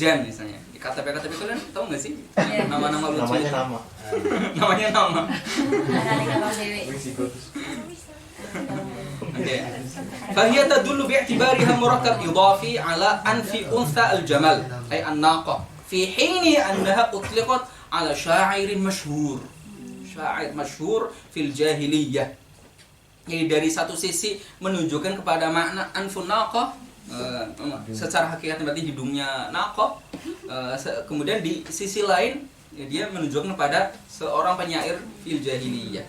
Jan misalnya di KTP kalian tahu nggak sih nama-nama lucu? Namanya nama. Oke. Fahiya tadullu bi'tibariha murakkab idafi ala anfi untha al-jamal ay an-naqa fi hini annaha utliqat ala sya'irin masyhur. Sya'ir masyhur fil jahiliyah. Jadi dari satu sisi menunjukkan kepada makna anfun naqa, secara hakikat berarti hidungnya naqah. Kemudian di sisi lain ya, dia menunjukkan kepada seorang penyair fil jahiliyah.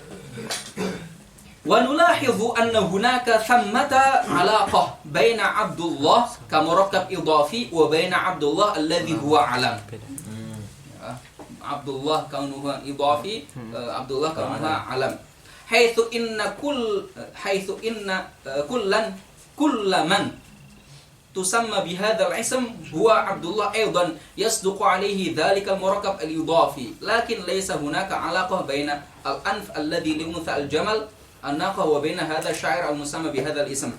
Wa nulahizu anna hunaka thammata alaqah baina Abdullah ka murakkab idafi wa baina Abdullah alladhi huwa alam. Abdullah kaunuhu idafi, Abdullah kaunuhu alam. Haitsu inna kullaman tusamma bihadzal ism huwa Abdullah aidan yasduqu alaihi dzalikal murakkab al-idafi lakin laysa hunaka alaqah baina al-anf alladhi li untha al-jamal an-naqa wa baina hadzal syair al-musamma bihadzal ism.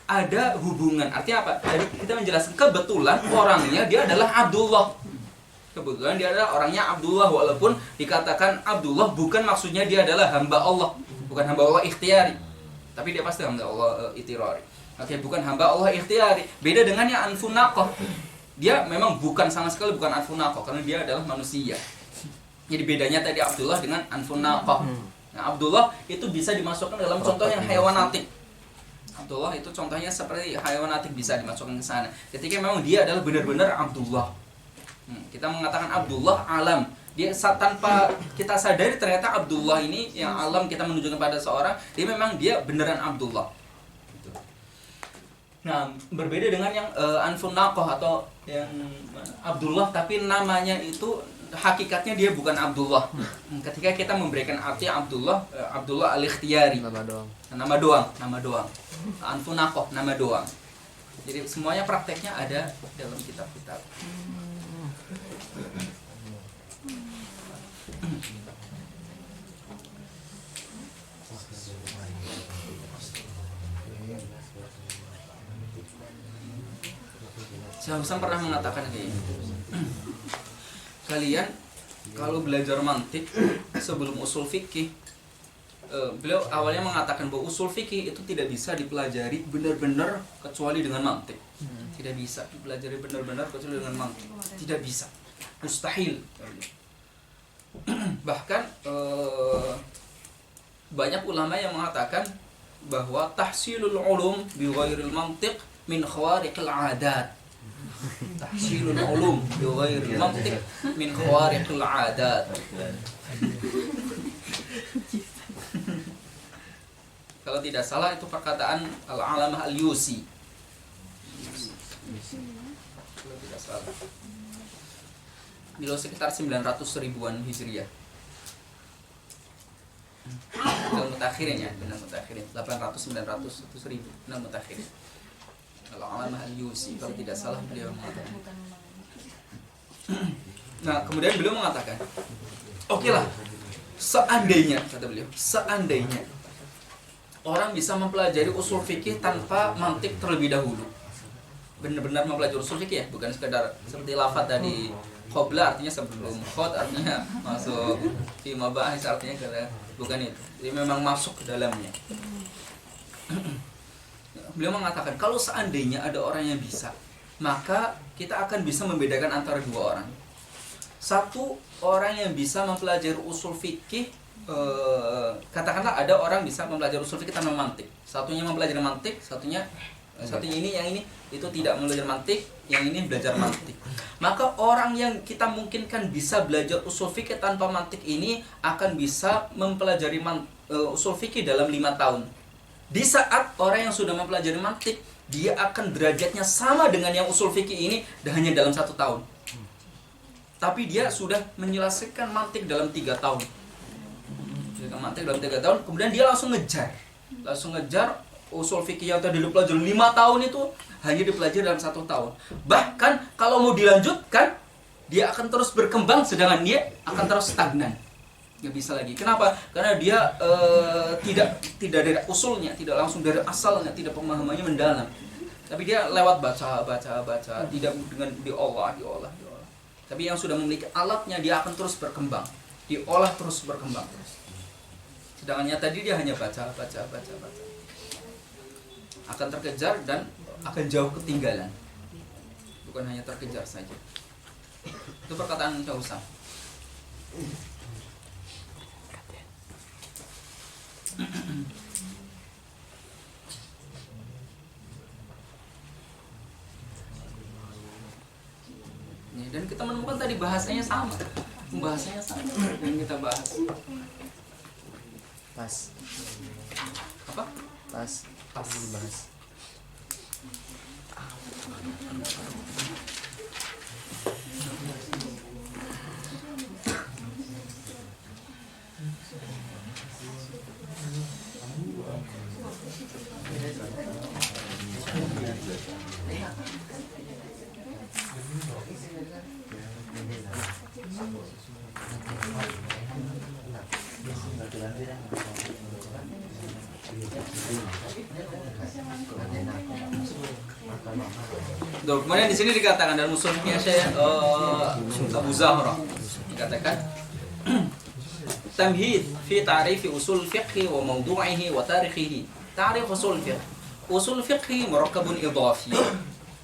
Ada hubungan, artinya apa? Kita menjelaskan kebetulan orangnya dia adalah Abdullah. Kebetulan dia adalah orangnya Abdullah, walaupun dikatakan Abdullah bukan maksudnya dia adalah hamba Allah, bukan hamba Allah ikhtiyari, tapi dia pasti hamba Allah itirari. Oke, bukan hamba Allah ikhtiyari. Beda dengan yang anfun naqah. Dia memang bukan sama sekali bukan anfun naqah karena dia adalah manusia. Jadi bedanya tadi Abdullah dengan anfun naqah. Nah, Abdullah itu bisa dimasukkan dalam contoh yang hayawanatik. Abdullah itu contohnya seperti hayawanatik, bisa dimasukkan ke sana. Ketika memang dia adalah benar-benar Abdullah. Kita mengatakan Abdullah alam. Dia tanpa kita sadari ternyata Abdullah ini yang alam kita menunjukkan pada seorang, dia memang dia beneran Abdullah. Nah, berbeda dengan yang anfun naqah atau yang Abdullah tapi namanya itu hakikatnya dia bukan Abdullah. Ketika kita memberikan arti Abdullah, Abdullah al-ikhtiyari, nama doang. Anfun naqah, nama doang. Jadi semuanya prakteknya ada dalam kitab-kitab. Syekh Hasan pernah mengatakan kayak ini. Kalian kalau belajar mantik sebelum usul fikih, beliau awalnya mengatakan bahwa usul fikih itu tidak bisa dipelajari benar-benar kecuali dengan mantik. Tidak bisa dipelajari benar-benar kecuali dengan mantik. Tidak bisa. Mustahil. Bahkan banyak ulama yang mengatakan bahwa tahsilul ulum bi ghairil mantiq min khawariqil 'adat. Tahsilul ulum bi ghairil mantiq min khawariqil 'adat. Kalau tidak salah itu perkataan Al-Alamah Al-Yusi. Kalau tidak salah. Beliau sekitar 900 ribuan Hijriah. Benar mutakhirin ya, benar mutakhirin. 800, 900, 1000, benar mutakhirin. Al-Alamah Al-Yusi, kalau tidak salah beliau mengatakan. Nah, kemudian beliau mengatakan, oke lah, seandainya, kata beliau, seandainya orang bisa mempelajari usul fikih tanpa mantik terlebih dahulu. Benar-benar mempelajari usul fikih ya, bukan sekedar seperti lafaz tadi. Qabla artinya sebelum, khod artinya masuk, fi mabahis artinya bukan itu. Jadi memang masuk ke dalamnya. Beliau mengatakan kalau seandainya ada orang yang bisa, maka kita akan bisa membedakan antara dua orang. Satu orang yang bisa mempelajari usul fikih, katakanlah ada orang bisa mempelajari usul fikih tanpa mantik. Satunya mempelajari mantik, satunya ini, yang ini itu tidak belajar mantik, yang ini belajar mantik. Maka orang yang kita mungkinkan bisa belajar usul fikih tanpa mantik ini akan bisa mempelajari usul fikih dalam 5 tahun. Di saat orang yang sudah mempelajari mantik, dia akan derajatnya sama dengan yang usul fikih ini hanya dalam 1 tahun. Tapi dia sudah menyelesaikan mantik dalam 3 tahun. Mantik dalam 3 tahun, kemudian dia langsung ngejar usul fikih yang tadi dipelajari 5 tahun itu hanya dipelajari dalam 1 tahun. Bahkan kalau mau dilanjutkan, dia akan terus berkembang, sedangkan dia akan terus stagnan. Nggak bisa lagi. Kenapa? Karena dia tidak dari usulnya, tidak langsung dari asalnya, tidak pemahamannya mendalam. Tapi dia lewat baca, tidak dengan diolah. Tapi yang sudah memiliki alatnya dia akan terus berkembang, diolah terus berkembang terus. Sedangkan tadi dia hanya baca. Akan terkejar dan akan jauh ketinggalan. Bukan hanya terkejar saja. Itu perkataan Syekh Utsam. Dan kita menemukan tadi bahasanya sama yang kita bahas. Pas Apa? pas dibahas. Kemudian di sini dikatakan dalam usul fikih Syekh Abu Zahra dikatakan tamhid fi ta'rif usul fiqh wa mawdu'ihi wa tarikhihi. Ta'rif usul fiqh. Usul fiqh murakkabun idafi.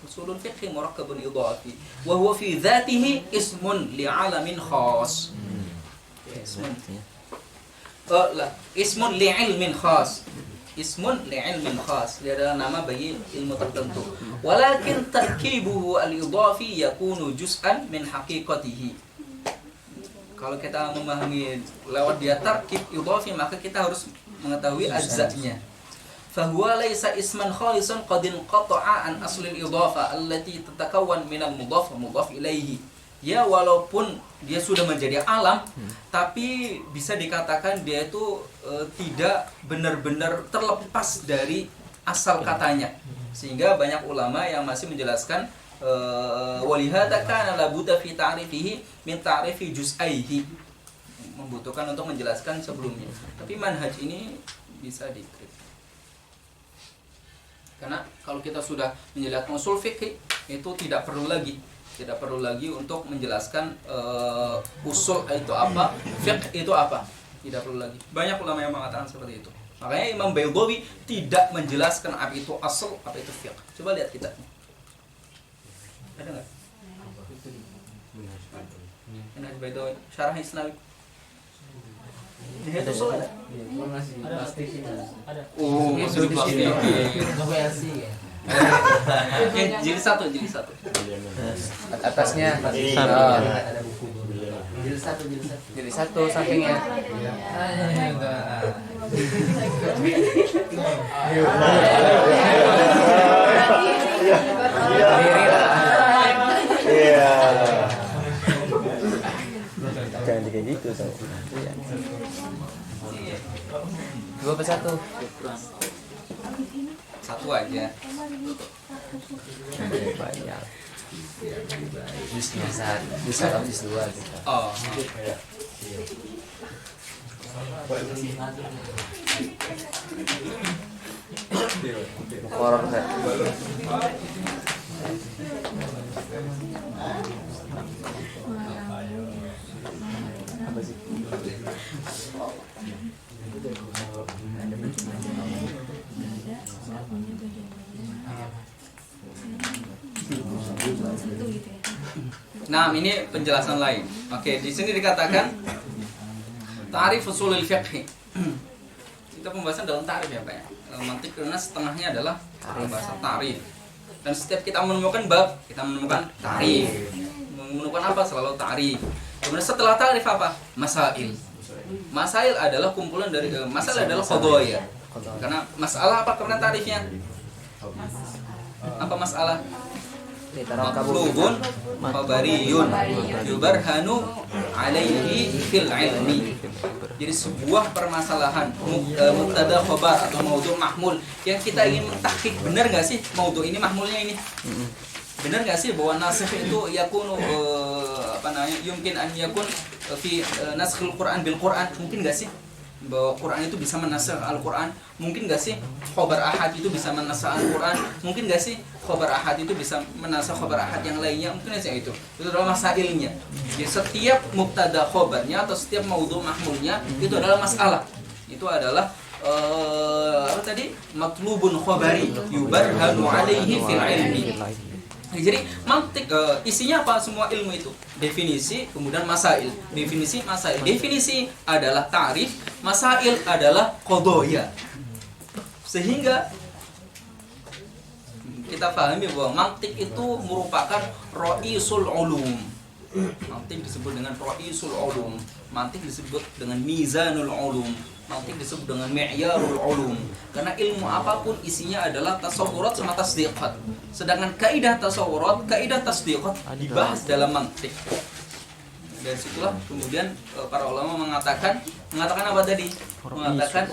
Usul fiqh murakkabun idafi wa huwa fi dhatihi ismun li'alamin khas. Ismun li'ilmin khas. Ismun li'ilmin khas. Dia adalah nama bagi ilmu tertentu. Walakin tarkibuhu al-idafi yakunu juz'an min haqiqatihi. Kalau kita memahami lewat dia tarkib idafi, maka kita harus mengetahui ajza'nya. Fahuwa laysa isman khalisan qad inqata'a an asli al-idafa allati tatakawwan min al-mudhaf wa mudhaf ilaihi. Ya, walaupun dia sudah menjadi alam, tapi bisa dikatakan dia itu tidak benar-benar terlepas dari asal katanya. Sehingga banyak ulama yang masih menjelaskan walihada kana la budda fi ta'rifihi min ta'rifi juz'aihi, membutuhkan untuk menjelaskan sebelumnya. Tapi manhaj ini bisa dikritik. Karena kalau kita sudah menjelaskan usul fikih itu tidak perlu lagi untuk menjelaskan usul itu apa, fiqh itu apa. Tidak perlu lagi. Banyak ulama yang mengatakan seperti itu. Makanya Imam Baydawi tidak menjelaskan apa itu asal, apa itu fiqh. Coba lihat kitabnya. Ada nggak? Minhaj Baydawi, Syarah Islami. Itu usul ada? Ada. Oh, masih di plastik. Jilid satu. Atasnya ada buku. Jilid satu sampingnya. Iya. Jangan kayak gitu tau. Dua per satu. Satu aja. Banyak. Jusnya satu, jus satu, jus dua gitu. Oh. Horor kan? Apa sih? Nah, ini penjelasan lain. Oke, di sini dikatakan ta'rif usulul fiqh. Kita pembahasan dalam ta'rif ya, Pak ya. Mantik karena setengahnya adalah pembahasan ta'rif. Dan setiap kita menemukan bab, kita menemukan ta'rif. Menemukan apa? Selalu ta'rif. Kemudian setelah ta'rif apa? Masail. Masail adalah kumpulan dari masail adalah qadaya. Karena masalah apa karena ta'rifnya? Apa masalah? Matlubun khabariyun yubarhanu alaihi fil ilmi. Jadi sebuah permasalahan mubtada khabar atau maudhu' mahmul yang kita ingin mentahqiq, benar enggak sih maudhu' ini mahmulnya ini? Benar enggak sih bahwa nasikh itu yakunu yumkin an yakun fi naskhul Quran bil Quran? Mungkin enggak sih bahwa Quran itu bisa menasakh Al-Quran? Mungkin enggak sih khabar ahad itu bisa menasakh Al-Quran? Mungkin enggak sih khabar ahad itu bisa menasakh khabar ahad yang lainnya, mungkin saja itu adalah masailnya. Jadi setiap mubtada khabarnya atau setiap maudhu mahmulnya itu adalah masalah. Itu adalah apa tadi? Matlubun khabari yubarhanu alaihi fil ilmi. Jadi mantik isinya apa semua ilmu itu? Definisi, kemudian masail. Definisi, masail. Definisi adalah ta'rif, masail adalah qadaya. Sehingga kita pahami bahwa mantik itu merupakan ra'isul ulum. Mantik disebut dengan ra'isul ulum. Mantik disebut dengan mizanul ulum. Mantik disebut dengan mi'yarul ulum. Karena ilmu apapun isinya adalah tasawurat sama tasdiqat. Sedangkan kaidah tasawurat, kaidah tasdiqat dibahas dalam mantik. Dan situlah kemudian para ulama mengatakan apa tadi? Mengatakan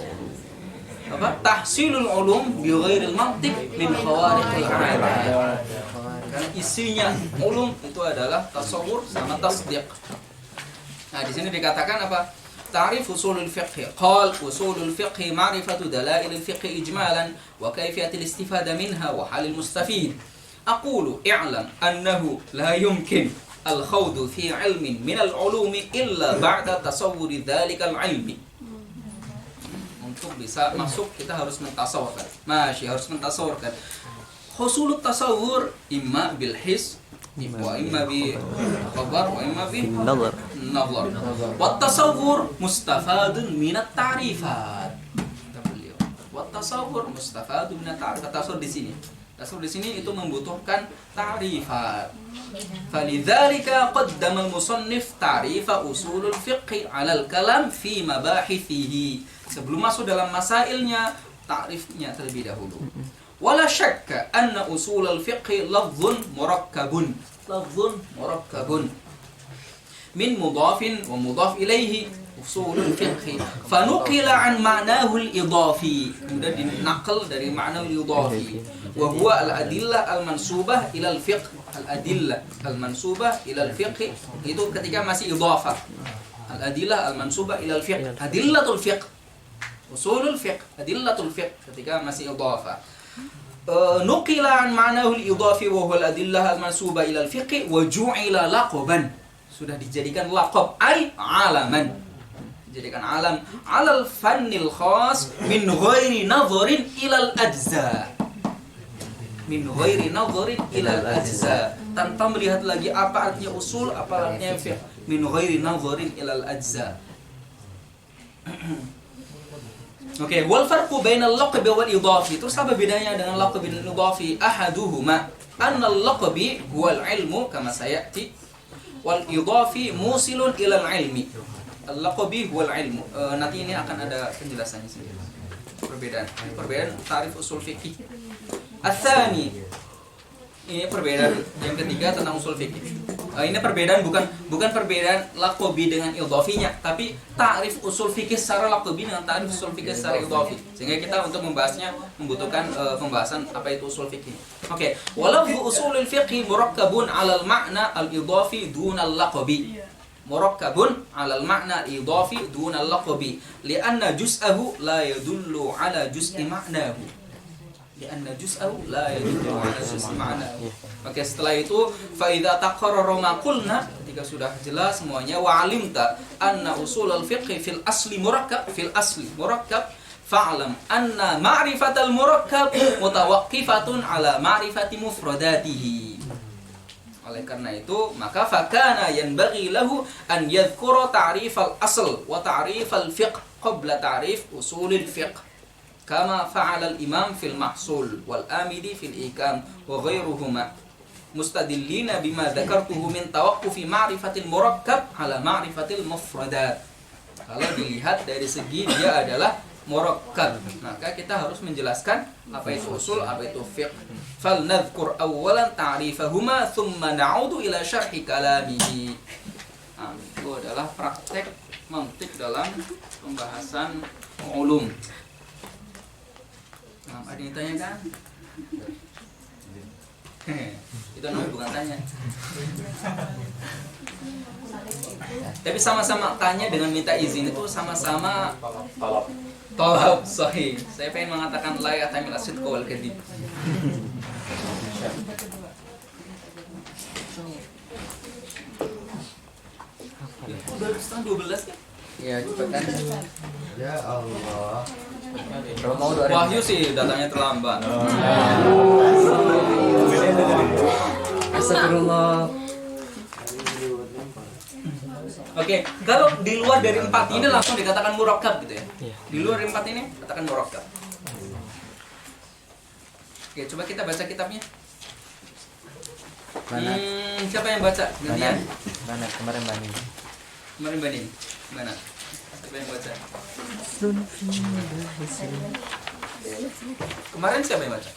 apa? Tahsilul ulum bi ghairil mantik min khawariqil 'adat. Karena isinya ulum itu adalah tasawur sama tasdiq. Nah, di sini dikatakan apa? تعريف أصول الفقه قال أصول الفقه معرفة دلائل الفقه إجمالا وكيفية الاستفادة منها وحال المستفيد أقول اعلم أنه لا يمكن الخوض في علم من العلوم إلا بعد تصور ذلك العلم. Untuk bisa masuk kita harus mentasawurkan. Harus mentasawurkan. Husulut tasawur imma bil his wa imma bi khabar wa imma bi nazar. Wa tasawur mustafadun min at-ta'rifat. Wa tasawur mustafadun min at-ta'rifat. Tasawur di sini. Tasawur di sini itu membutuhkan ta'rifat. Falidzalika qaddama al-musannif ta'rifa usulul fiqh 'ala al-kalam fi mabahithihi. Sebelum masuk dalam masailnya, ta'rifnya terlebih dahulu. Wala syakka anna usul al-fiqh lafzun murakkabun min mudhafin wa mudhaf ilaihi usul al-fiqh fanuqila an ma'nahu al-idafi, kemudian dinakal dari makna al-idafi, wa huwa al-adillah al-mansubah ila al-fiqh. Al-adillah al-mansubah ila al-fiqh itu ketika masih idhafah. Al-adillah al-mansubah ila al-fiqh, adillatul fiqh, usulul fiqh, adillatul fiqh ketika masih idhafah. Nuqila an ma'nahu al-idafi wa huwa al-adillah al-mansuba ila al-fiqh wa ju'ila laqaban, sudah dijadikan laqab ay alaman, dijadikan alam alal fannil khas min ghairi nadharin ila al-ajza, min ghairi nadharin ila al-ajza, tanpa melihat lagi apa artinya usul, apa artinya fiqh, min ghairi nadharin ila al-ajza. Oke, wal farqu bainal laqbi wal idafi. Terus apa bedanya dengan laqbi dan idafi? Ahaduhuma anna al-laqbi huwal ilmu kama sayati wal idafi musilun ilal ilmi. Al-laqbi huwal ilmu. Nanti ini akan ada penjelasannya sendiri. Perbedaan tarif usul fikih. Ats-tsani, ini perbedaan yang ketiga tentang usul fikih. Ini perbedaan bukan perbedaan laqabi dengan idhafinya, tapi ta'rif usul fikih secara laqabi dengan ta'rif usul fikih secara idhafi. Sehingga kita untuk membahasnya membutuhkan pembahasan apa itu usul fikih. Oke, walafzu usulul fiqh murakkabun 'alal ma'na al-idhafi duna al-laqabi. Murakkabun 'alal ma'na al-idhafi duna al-laqabi, li'anna juz'ahu la yadullu 'ala juz'i ma'nahu. Li'anna juz'ahu la yadullu 'ala juz'i ma'nahu. Oke, setelah itu fa idza taqarrara ma qulna, ketika sudah jelas semuanya, wa 'alimta anna usulul fiqh fil asli murakkab, fa'lam anna ma'rifatal murakkab mutawaqqifatun 'ala ma'rifati mufradatihi. Oleh karena itu, maka fakana yanbaghi lahu an yadhkura ta'rifal asl wa ta'rifal fiqh qabla ta'rif usulil fiqh. Kama fa'ala al-imam fil mahsul wal amidi fil ikam wa ghairuhuma mustadillina bima dzakartuhu min tawaqqufi ma'rifatil murakkab ala ma'rifatil mufradat. Kalau dilihat dari segi dia adalah murakkab, maka kita harus menjelaskan apa itu usul, apa itu fiqh. Fal nadhkur awwalan ta'rifahuma thumma na'udu ila syarhi kalamihi. Nah, itu adalah praktek mantik dalam pembahasan ulum. Nah, ada yang tanya kan? Itu namanya bukan tanya. Tapi sama-sama tanya dengan minta izin itu sama-sama talab sahih. Saya pengen mengatakan la yatamil asid wal kadhib. udah setengah 12 kan? Ya cepetan. Ya Allah. Kalau mau 2 Wahyu sih datangnya terlambat. Astagfirullah. Oke, kalau di luar dari 4 ini langsung dikatakan murakkab gitu ya. Di luar dari 4 ini katakan murakkab. Oke, coba kita baca kitabnya. Mana? Siapa yang baca? Mana? Gantian. Mana kemarin Bani? Kemarin Banin. Mana? Siapa yang baca? Kemarin siapa yang baca?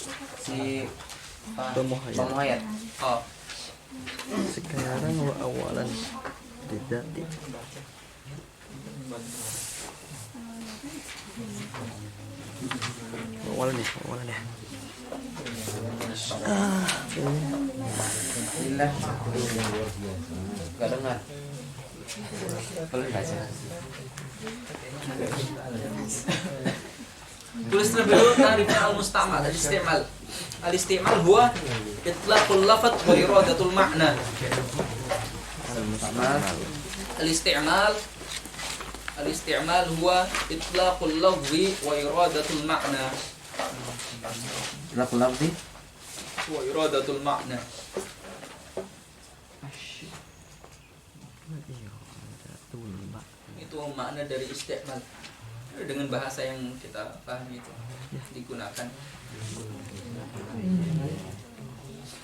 Si Pemuhayat. Pemuhayat. Oh, Sekarang wa awalan tidak awalan ya. Bismillah. Gak dengar. Boleh baca. tulis terlebih dahulu ta'rifnya al-mustamal, al-istimal. Al-istimal huwa itlaqul lafaz wa iradatul ma'na. Al-istimal al-istimal huwa itlaqul lafzi wa iradatul ma'na. Laku lafzi. Wa iradatul ma'na. Itu makna dari istimal. Dengan bahasa yang kita pahami itu digunakan.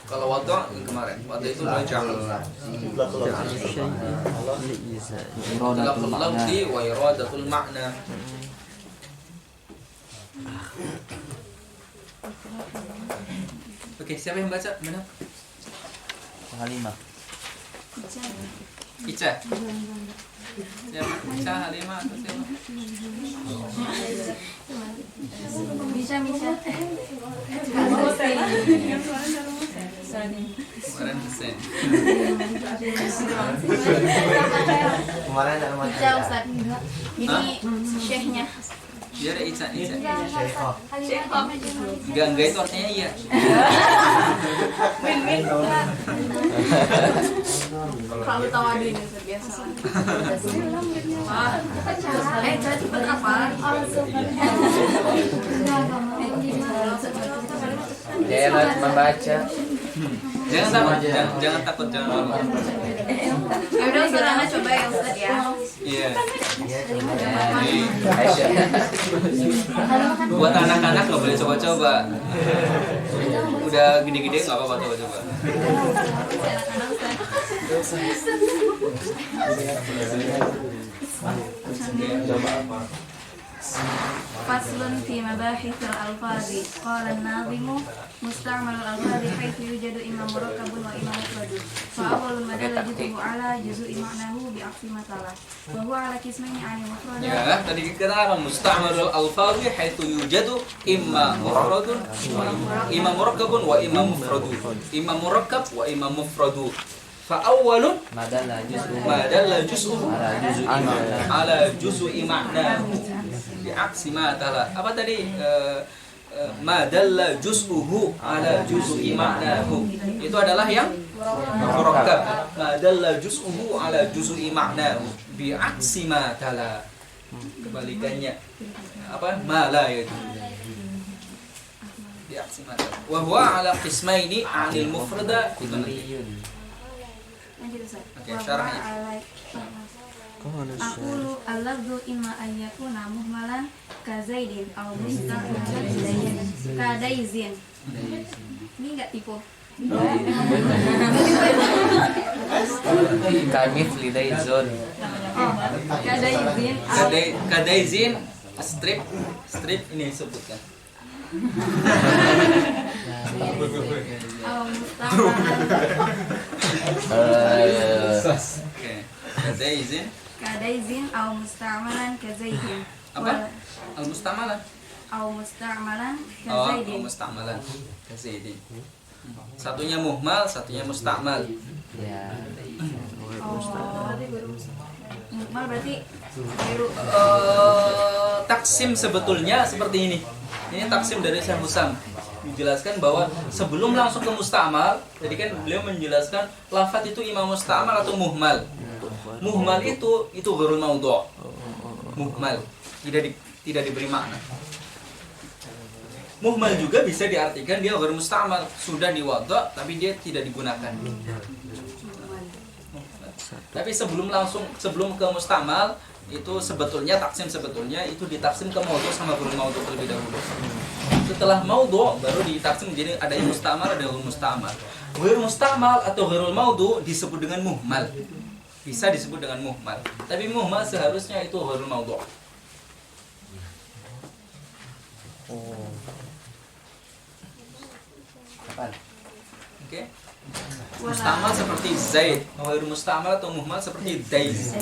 Kalau wadha kemarin, wadha itu raja'ul Iradatul makna. lafzi wa iradatul ma'na. Oke, siapa yang baca? Mana? Halimah. Ica. Siapa? Ica, Halimah atau siapa? Bisa. Kemarin Husain. Kemarin ada rumah Bisa Ustaz. Ini syekhnya. Dia ada Ica. Syekhoh. Enggak itu artinya iya. Kalau tahu ada ini Ustaz biasa. Wah. Cepet apa? Jangan membaca. Jangan takut, jangan takut, jangan malu. Udah Ustaz, Ana coba ya Ustaz ya. Iya. Jadi, Aisyah. Buat anak-anak nggak boleh coba-coba. Udah gede-gede nggak apa-apa coba-coba. Faslun fi mabahithil alfazi. Qala an-nazimu musta'malul alfazi haitsu yujadu imam murakkabun wa imam mufradun. Fa awwalul madalla juz'u ala juz'i ma'nahu bi aqsi matala. Wa huwa ala qismaini 'ani mufradun. Ya, tadi kita apa? Musta'malul alfazi haitsu yujadu imma mufradun wa imma murakkabun wa imma mufradun. Imma murakkab wa imma mufradun. Fa awwalun Madalla juz'u madalla juz'uhu ala juz'i ma'na. ala juz'i ma'nahu bi aksi ma tala. Apa tadi? Madalla juz'uhu ala juz'i ma'nahu. Itu adalah yang murakkab. Madalla juz'uhu ala juz'i ma'nahu bi aksi ma tala. Kebalikannya apa? Mala itu. Bi aksi ma tala. Wa huwa ala qismaini 'anil mufrada itu nanti. Lanjut Ustaz. Oke, syarahnya. Aqulu al-lafzu imma an yakuna muhmalan ka zaidin aw musta'malan ka daizin. Ini enggak tipu. Kamif lidai zon. Ka daizin aw Kadaizin strip ini sebutkan. musta'malan Oke. Kadaizin ka daizin aw musta'malan ka zaidin. apa? Al-mustamalah. Aw musta'malan ka Oh, zaidin. mustamalah. Kazaidin. Satunya muhmal, satunya mustamal. Ya. Muhmal berarti biru. Taksim sebetulnya seperti ini. Ini taksim dari Syekh Husam. Dijelaskan bahwa sebelum langsung ke mustamal, jadi kan beliau menjelaskan lafaz itu imam mustamal atau muhmal. Muhmal itu ghairul maudhu'. Muhmal tidak diberi makna. Muhmal juga bisa diartikan dia ghair musta'mal, sudah diwadha tapi dia tidak digunakan. Tapi sebelum ke musta'mal itu sebetulnya itu ditaksim ke maudhu' sama ghairul maudhu' terlebih dahulu. Setelah maudhu' baru ditaksim jadi ada yang musta'mal, ada yang ghair musta'mal. Ghair musta'mal atau ghairul maudhu' disebut dengan muhmal. Bisa disebut dengan muhmal. Tapi muhmal seharusnya itu ghairul maudhu'. Oke. Mustamal seperti Zaid, ghair mustamal atau muhmal seperti Daiz.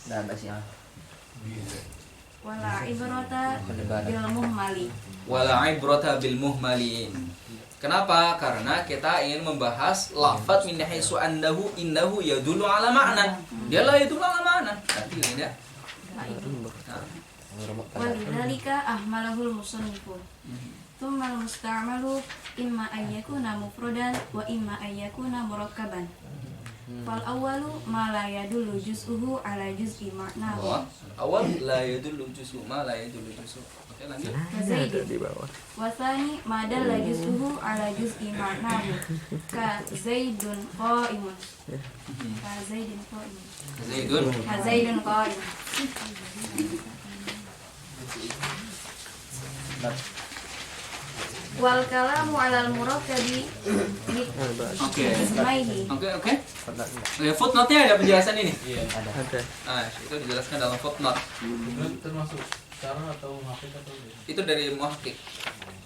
Dan Asia. Wala ibrata bil muhmali. Wala ibrata bil muhmalin. Kenapa? Karena kita ingin membahas lafaz min haitsu innahu yadullu ala ma'na. Dia la yadullu ala ma'na. Nanti ya. Walidzalika ahmalahul musannifu. Tsummal musta'malu imma an yakuna mufradan wa imma an yakuna murakkaban. Fal awwalu ma la yadullu juz'uhu ala juz'i ma'nahu. Awal la yadullu juz'u ma la yadullu juz'u. Oke, lanjut. Ada di bawah. Wa tsani ma dalla juz'uhu ala juz'i ma'nahu. Ka Zaidun qa'imun. Ka Zaidun qa'imun. Zaidun. Ka Zaidun qa'imun. Wal kalamu 'alal murakkabi Oke. ismaihi. Oke. Footnote-nya ada penjelasan ini. Ada. Ah, itu dijelaskan dalam footnote. Termasuk syarah atau muhaqqiq atau Itu dari muhaqqiq.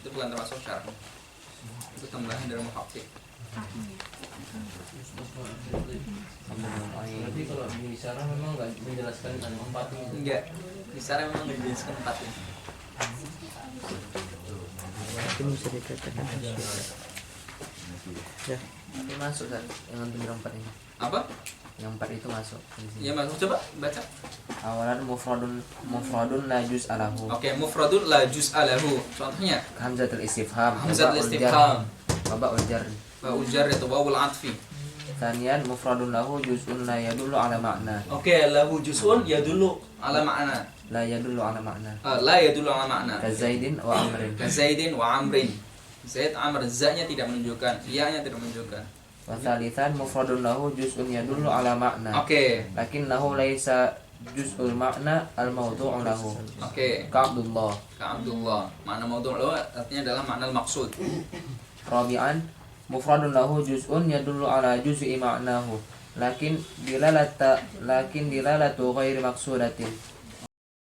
Itu bukan termasuk syarah. Itu tambahan dari muhaqqiq. berarti kalau di syarah memang nggak menjelaskan empat ini. Enggak. Di sana memang dijelaskan 4 ini. Itu bisa dikatakan hasil. Ya. Tapi masuk kan yang antum bilang 4 ini. Apa? Yang 4 itu masuk. Ya masuk, coba baca. Awalan mufradun la juz alahu. Oke, mufradun la juz'a lahu. Contohnya Hamzatul istifham. hamzatul istifham, Baba ujar. wa ujar itu wawul atfi. Thaniyan mufradun lahu juz'un la yadullu ala ma'na. Oke, lahu juz'un yadullu ala ma'na. La yadullu ala ma'na. La yadullu ala ma'na. Kazaidin wa amrin. Zaidin wa amrin. Zaid, Amr, za-nya tidak menunjukkan, ya-nya tidak menunjukkan. Wa thalithan mufradun lahu juz'un yadullu ala ma'na. Oke. Lakinnahu laisa juz'ul ma'na al-mawdu'u lahu. Oke. Ka Abdullah. Ka Abdullah. Makna maudhu' lahu artinya adalah makna maksud. Rabi'an mufradun lahu juz'un yadullu ala juz'i ma'nahu. Lakin dilalatu ghairi maqsudatin.